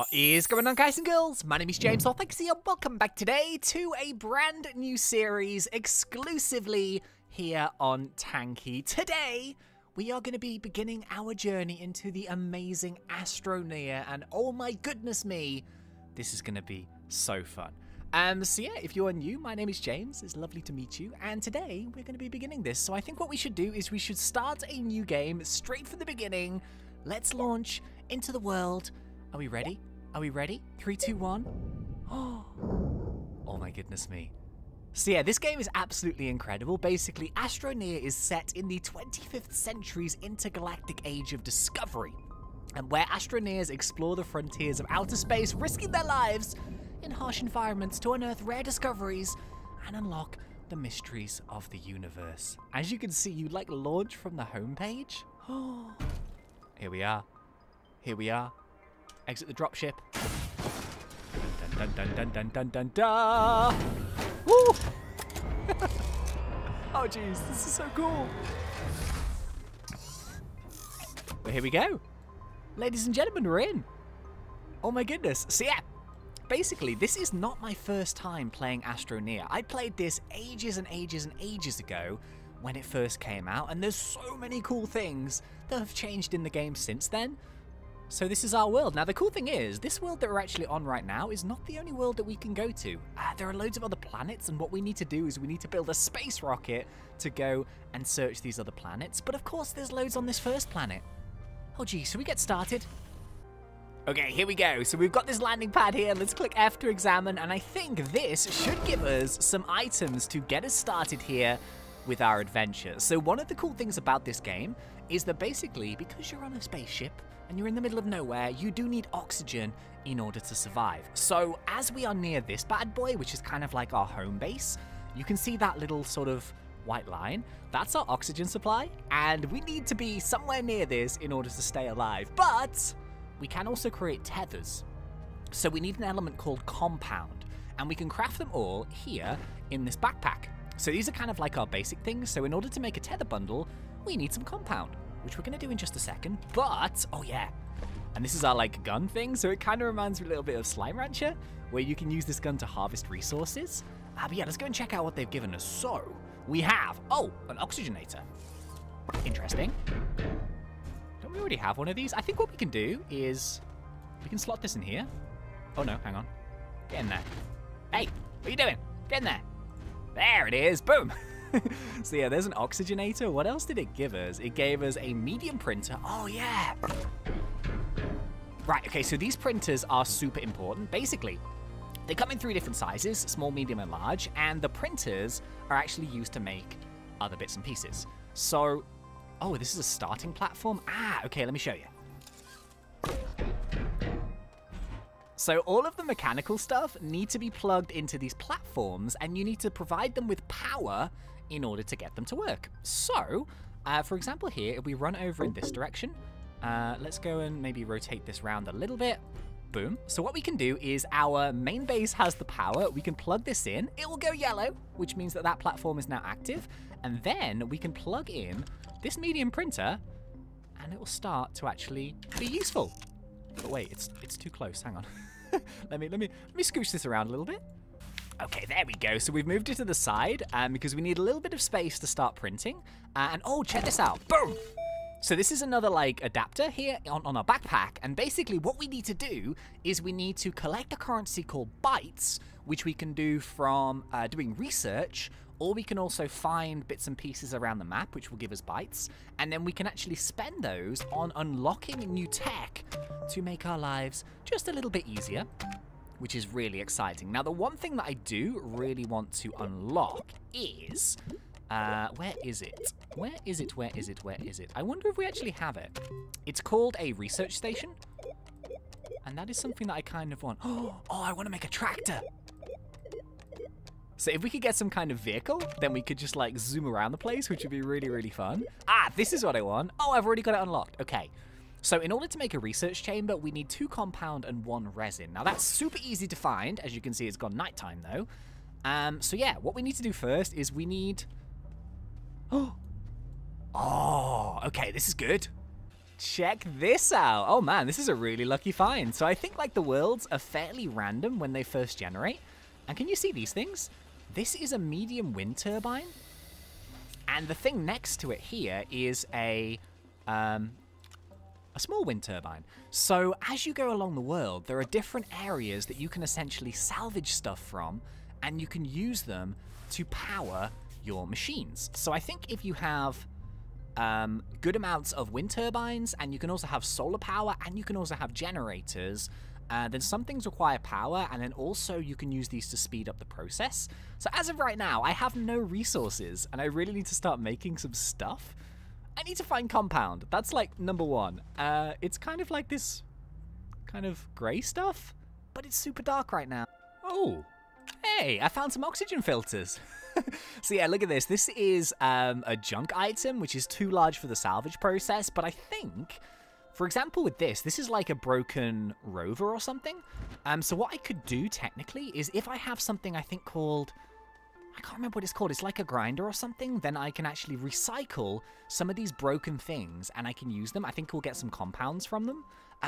What is going on, guys and girls? My name is James, or ThnxCya, and welcome back today to a brand new series exclusively here on Tankee. Today, we are going to be beginning our journey into the amazing Astroneer, and oh my goodness me, this is going to be so fun. So yeah, if you're new, my name is James, it's lovely to meet you, and today we're going to be beginning this. So I think what we should do is we should start a new game straight from the beginning. Let's launch into the world. Are we ready? Are we ready? 3, 2, 1. Oh my goodness me. So yeah, this game is absolutely incredible. Basically, Astroneer is set in the 25th century's intergalactic age of discovery, and where Astroneers explore the frontiers of outer space, risking their lives in harsh environments to unearth rare discoveries and unlock the mysteries of the universe. As you can see, you like launch from the homepage. Here we are. Here we are. Exit the dropship. Dun dun dun dun dun dun dun. Woo! Oh jeez, this is so cool. Well, here we go. Ladies and gentlemen, we're in. Oh my goodness. So yeah, basically, this is not my first time playing Astroneer. I played this ages and ages and ages ago when it first came out, and there's so many cool things that have changed in the game since then. So this is our world. Now, the cool thing is, this world that we're actually on right now is not the only world that we can go to. There are loads of other planets, and what we need to do is we need to build a space rocket to go and search these other planets. But of course, there's loads on this first planet. Oh geez, so we get started. Okay, here we go. So we've got this landing pad here. Let's click F to examine, and I think this should give us some items to get us started here with our adventure. So one of the cool things about this game is that basically, because you're on a spaceship and you're in the middle of nowhere, you do need oxygen in order to survive. So as we are near this bad boy, which is kind of like our home base, you can see that little sort of white line. That's our oxygen supply, and we need to be somewhere near this in order to stay alive. But we can also create tethers. So we need an element called compound, and we can craft them all here in this backpack. So these are kind of like our basic things. So in order to make a tether bundle, we need some compound, which we're going to do in just a second. But, oh yeah, and this is our like gun thing. So it kind of reminds me a little bit of Slime Rancher, where you can use this gun to harvest resources. But yeah, let's go and check out what they've given us. So we have, oh, an oxygenator. Interesting. Don't we already have one of these? I think what we can do is we can slot this in here. Oh no, hang on. Get in there. Hey, what are you doing? Get in there. There it is, boom. So yeah, there's an oxygenator. What else did it give us? It gave us a medium printer. Oh yeah. Right, okay, so these printers are super important. Basically, they come in 3 different sizes, small, medium, and large, and the printers are actually used to make other bits and pieces. So, oh, this is a starting platform? Ah, okay, let me show you. So all of the mechanical stuff need to be plugged into these platforms, and you need to provide them with power in order to get them to work. So, for example here, if we run over in this direction, let's go and maybe rotate this round a little bit. Boom. So what we can do is our main base has the power. We can plug this in. It will go yellow, which means that that platform is now active. And then we can plug in this medium printer, and it will start to actually be useful. But wait, it's too close. Hang on. let me scooch this around a little bit. Okay, there we go. So we've moved it to the side because we need a little bit of space to start printing. And oh, check this out. Boom! So this is another like adapter here on our backpack. And basically what we need to do is we need to collect a currency called bytes, which we can do from doing research, or we can also find bits and pieces around the map, which will give us bytes. And then we can actually spend those on unlocking new tech to make our lives just a little bit easier, which is really exciting. Now, the one thing that I do really want to unlock is, where is it? Where is it? Where is it? Where is it? I wonder if we actually have it. It's called a research station, and that is something that I kind of want. Oh, I want to make a tractor. So if we could get some kind of vehicle, then we could just like zoom around the place, which would be really, really fun. Ah, this is what I want. Oh, I've already got it unlocked. Okay. So in order to make a research chamber, we need 2 compound and 1 resin. Now that's super easy to find. As you can see, it's gone nighttime though. So yeah, what we need to do first is we need... Oh, okay, this is good. Check this out. Oh man, this is a really lucky find. So I think like the worlds are fairly random when they first generate. And can you see these things? This is a medium wind turbine. And the thing next to it here is a small wind turbine. So as you go along the world, there are different areas that you can essentially salvage stuff from, and you can use them to power your machines. So I think if you have good amounts of wind turbines, and you can also have solar power, and you can also have generators, then some things require power, and then also you can use these to speed up the process. So as of right now, I have no resources, and I really need to start making some stuff. I need to find compound. That's like number one. It's kind of like this kind of grey stuff, but it's super dark right now. Oh, hey, I found some oxygen filters. So yeah, look at this. This is a junk item, which is too large for the salvage process, but I think, for example, with this is like a broken rover or something. So what I could do technically is if I have something I think called, I can't remember what it's called, it's like a grinder or something, then I can actually recycle some of these broken things and I can use them. I think we'll get some compounds from them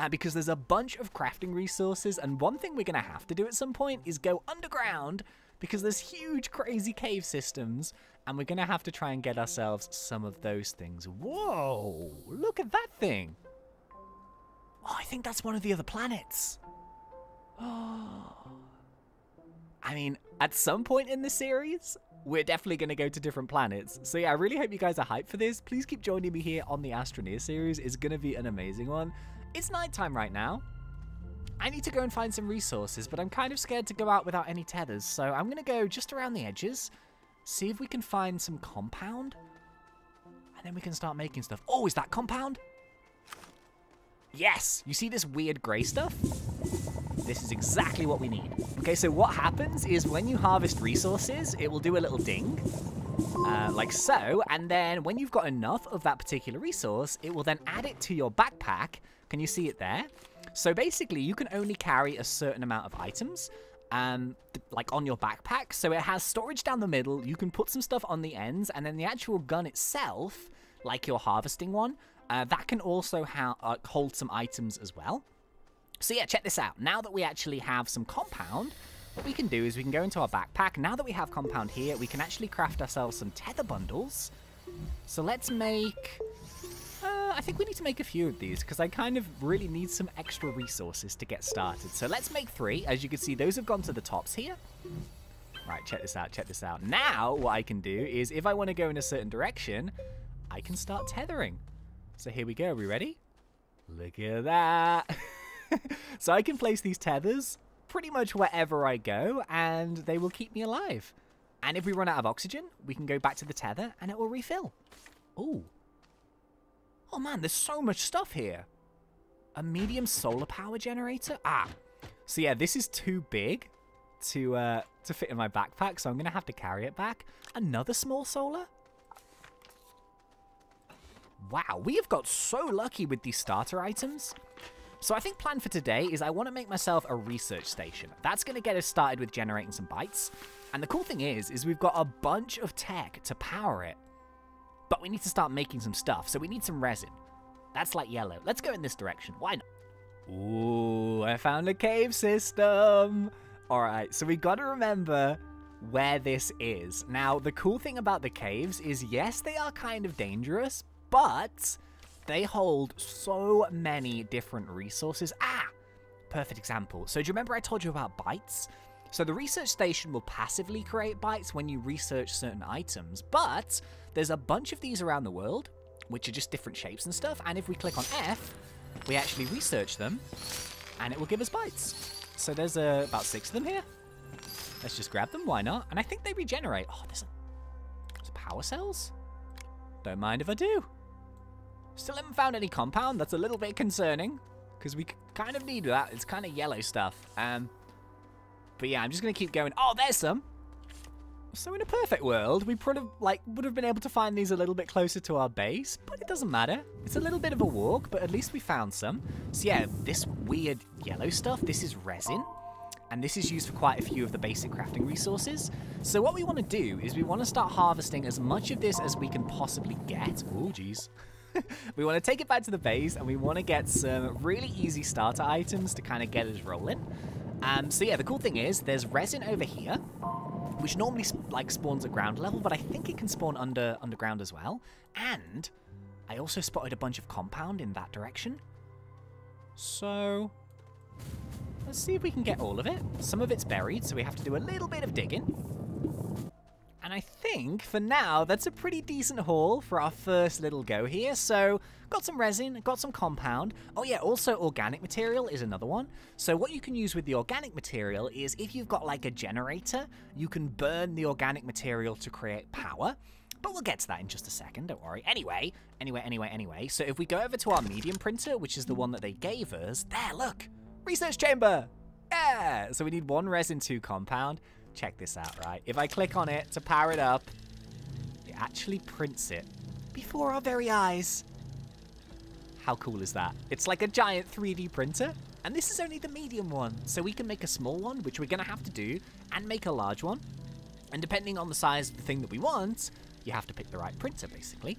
because there's a bunch of crafting resources, and one thing we're going to have to do at some point is go underground because there's huge crazy cave systems, and we're going to have to try and get ourselves some of those things. Whoa, look at that thing. Oh, I think that's one of the other planets. Oh. I mean, at some point in the series, we're definitely going to go to different planets. So yeah, I really hope you guys are hyped for this. Please keep joining me here on the Astroneer series. It's going to be an amazing one. It's nighttime right now. I need to go and find some resources, but I'm kind of scared to go out without any tethers. So I'm going to go just around the edges, see if we can find some compound, and then we can start making stuff. Oh, is that compound? Yes! You see this weird grey stuff? This is exactly what we need. Okay, so what happens is when you harvest resources, it will do a little ding, like so, and then when you've got enough of that particular resource, it will then add it to your backpack. Can you see it there? So basically, you can only carry a certain amount of items, like on your backpack. So it has storage down the middle, you can put some stuff on the ends, and then the actual gun itself, like your harvesting one, that can also hold some items as well. So yeah, check this out. Now that we actually have some compound, what we can do is we can go into our backpack. Now that we have compound here, we can actually craft ourselves some tether bundles. So let's make... I think we need to make a few of these because I kind of really need some extra resources to get started. So let's make 3. As you can see, those have gone to the tops here. Right, check this out, check this out. Now, what I can do is if I want to go in a certain direction, I can start tethering. So here we go. Are we ready? Look at that. So I can place these tethers pretty much wherever I go, and they will keep me alive. And if we run out of oxygen, we can go back to the tether, and it will refill. Ooh. Oh man, there's so much stuff here. A medium solar power generator? Ah. So yeah, this is too big to fit in my backpack, so I'm going to have to carry it back. Another small solar? Wow, we have got so lucky with these starter items. So I think plan for today is I want to make myself a research station. That's going to get us started with generating some bytes. And the cool thing is we've got a bunch of tech to power it. But we need to start making some stuff, so we need some resin. That's like yellow. Let's go in this direction. Why not? Ooh, I found a cave system. All right, so we got to remember where this is. Now, the cool thing about the caves is, yes, they are kind of dangerous, but they hold so many different resources. Ah, perfect example. So do you remember I told you about bytes? So the research station will passively create bytes when you research certain items, but there's a bunch of these around the world, which are just different shapes and stuff, and if we click on F, we actually research them, and it will give us bytes. So there's about 6 of them here. Let's just grab them, why not? And I think they regenerate. Oh, there's power cells? Don't mind if I do. Still haven't found any compound. That's a little bit concerning, because we kind of need that. It's kind of yellow stuff. But yeah, I'm just going to keep going. Oh, there's some. So in a perfect world, we would have been able to find these a little bit closer to our base, but it doesn't matter. It's a little bit of a walk, but at least we found some. So yeah, this weird yellow stuff, this is resin, and this is used for quite a few of the basic crafting resources. So what we want to do is we want to start harvesting as much of this as we can possibly get. Oh, geez. We want to take it back to the base, and we want to get some really easy starter items to kind of get us rolling. So yeah, the cool thing is there's resin over here, which normally spawns at ground level, but I think it can spawn underground as well. And I also spotted a bunch of compound in that direction. So let's see if we can get all of it. Some of it's buried, so we have to do a little bit of digging. And I think, for now, that's a pretty decent haul for our first little go here. So, got some resin, got some compound. Oh yeah, also organic material is another one. So what you can use with the organic material is if you've got like a generator, you can burn the organic material to create power. But we'll get to that in just a second, don't worry. Anyway. So if we go over to our medium printer, which is the one that they gave us, there, look! Research chamber! Yeah! So we need 1 resin, 2 compound. Check this out, right? If I click on it to power it up, it actually prints it before our very eyes. How cool is that? It's like a giant 3D printer, and this is only the medium one. So we can make a small one, which we're going to have to do, and make a large one. And depending on the size of the thing that we want, you have to pick the right printer, basically.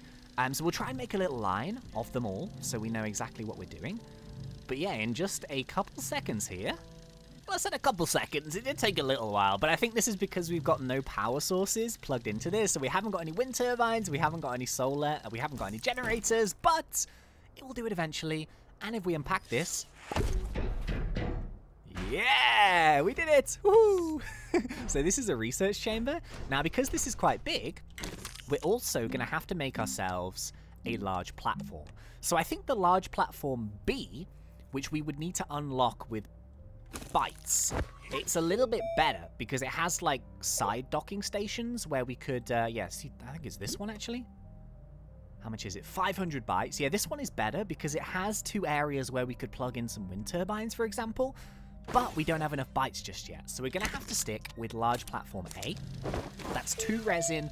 So we'll try and make a little line of them all, so we know exactly what we're doing. But yeah, in just a couple seconds here, well, I said a couple seconds. It did take a little while, but I think this is because we've got no power sources plugged into this, so we haven't got any wind turbines, we haven't got any solar, we haven't got any generators, but it will do it eventually. And if we unpack this, yeah, we did it! Woohoo! So this is a research chamber. Now, because this is quite big, we're also going to have to make ourselves a large platform. So I think the large platform B, which we would need to unlock with bytes, it's a little bit better because it has like side docking stations where we could yeah, see, I think it's this one actually. How much is it? 500 bytes. Yeah, this one is better because it has 2 areas where we could plug in some wind turbines, for example, but we don't have enough bytes just yet, so we're gonna have to stick with large platform A. That's 2 resin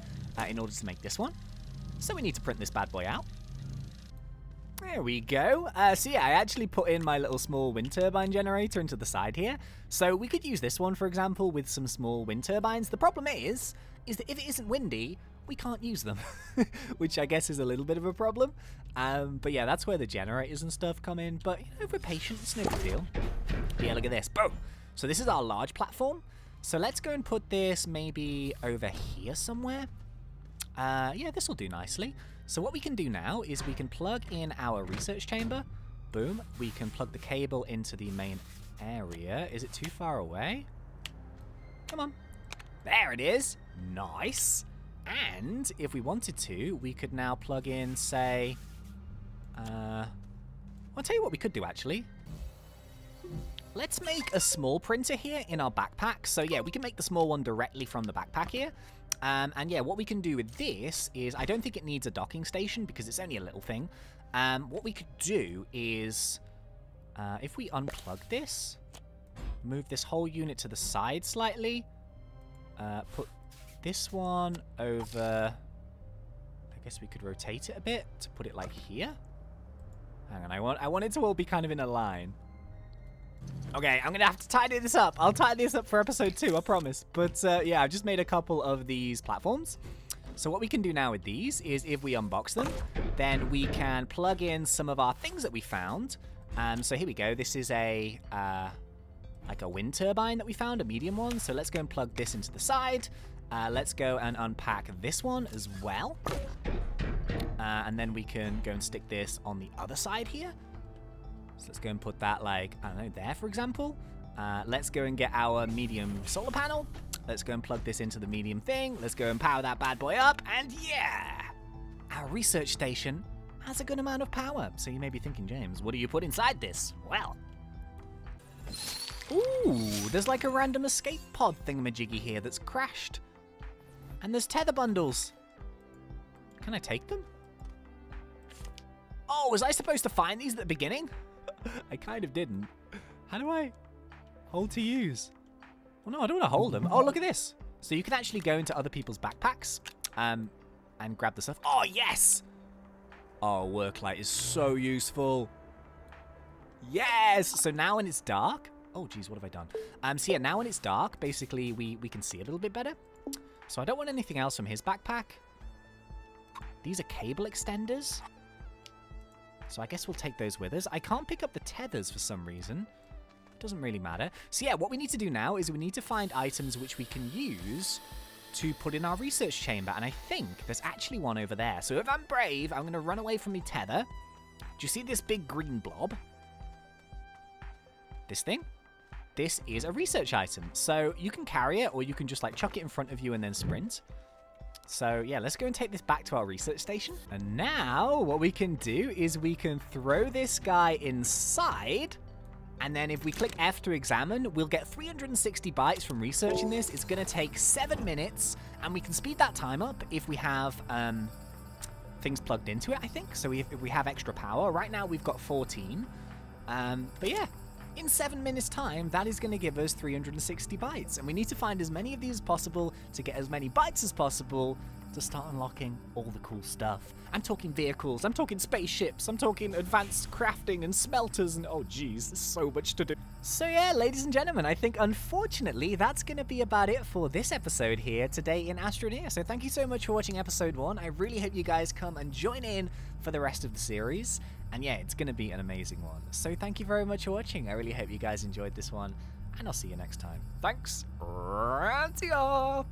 in order to make this one, so we need to print this bad boy out. There we go. So yeah, I actually put in my little small wind turbine generator into the side here. So we could use this one, for example, with some small wind turbines. The problem is that if it isn't windy, we can't use them, which I guess is a little bit of a problem. But yeah, that's where the generators and stuff come in. But you know, if we're patient, it's no big deal. Yeah, look at this. Boom. So this is our large platform. So let's go and put this maybe over here somewhere. Yeah, this will do nicely. So what we can do now is we can plug in our research chamber. Boom. We can plug the cable into the main area. Is it too far away? Come on. There it is. Nice. And if we wanted to, we could now plug in, say, I'll tell you what we could do, actually. Let's make a small printer here in our backpack. So yeah, we can make the small one directly from the backpack here. And yeah, what we can do with this is, I don't think it needs a docking station because it's only a little thing. What we could do is, if we unplug this, move this whole unit to the side slightly, put this one over, I guess we could rotate it a bit to put it like here. Hang on, I want it to all be kind of in a line. Okay, I'm gonna have to tidy this up. I'll tidy this up for episode 2, I promise. But yeah, I've just made a couple of these platforms. So what we can do now with these is if we unbox them, then we can plug in some of our things that we found. So here we go. This is a like a wind turbine that we found, a medium one. So let's go and plug this into the side. Let's go and unpack this one as well. And then we can go and stick this on the other side here. So let's go and put that, like, I don't know, there, for example. Let's go and get our medium solar panel. Let's go and plug this into the medium thing. Let's go and power that bad boy up. And yeah, our research station has a good amount of power. So you may be thinking, James, what do you put inside this? Well, ooh, there's like a random escape pod thingamajiggy here that's crashed. And there's tether bundles. Can I take them? Oh, was I supposed to find these at the beginning? I kind of didn't. How do I hold to use? Well, no, I don't want to hold them. Oh, look at this. So you can actually go into other people's backpacks and grab the stuff. Oh, yes. Oh, work light is so useful. Yes. So now when it's dark. Oh, geez, what have I done? So yeah, now when it's dark, basically we can see a little bit better. So I don't want anything else from his backpack. These are cable extenders. So I guess we'll take those with us. I can't pick up the tethers for some reason. Doesn't really matter. So yeah, what we need to do now is we need to find items which we can use to put in our research chamber. And I think there's actually one over there. So if I'm brave, I'm going to run away from my tether. Do you see this big green blob? This thing? This is a research item. So you can carry it, or you can just like chuck it in front of you and then sprint. So yeah, let's go and take this back to our research station. And now what we can do is we can throw this guy inside. And then if we click F to examine, we'll get 360 bytes from researching this. It's going to take 7 minutes, and we can speed that time up if we have things plugged into it, I think. So if we have extra power. Right now we've got 14. But yeah, in 7 minutes time, that is going to give us 360 bytes. And we need to find as many of these as possible to get as many bytes as possible to start unlocking all the cool stuff. I'm talking vehicles, I'm talking spaceships, I'm talking advanced crafting and smelters, and oh geez, there's so much to do. So yeah, ladies and gentlemen, I think unfortunately that's going to be about it for this episode here today in Astroneer. So thank you so much for watching episode 1. I really hope you guys come and join in for the rest of the series. And yeah, it's going to be an amazing one. So thank you very much for watching. I really hope you guys enjoyed this one, and I'll see you next time. Thanks. ThnxCya.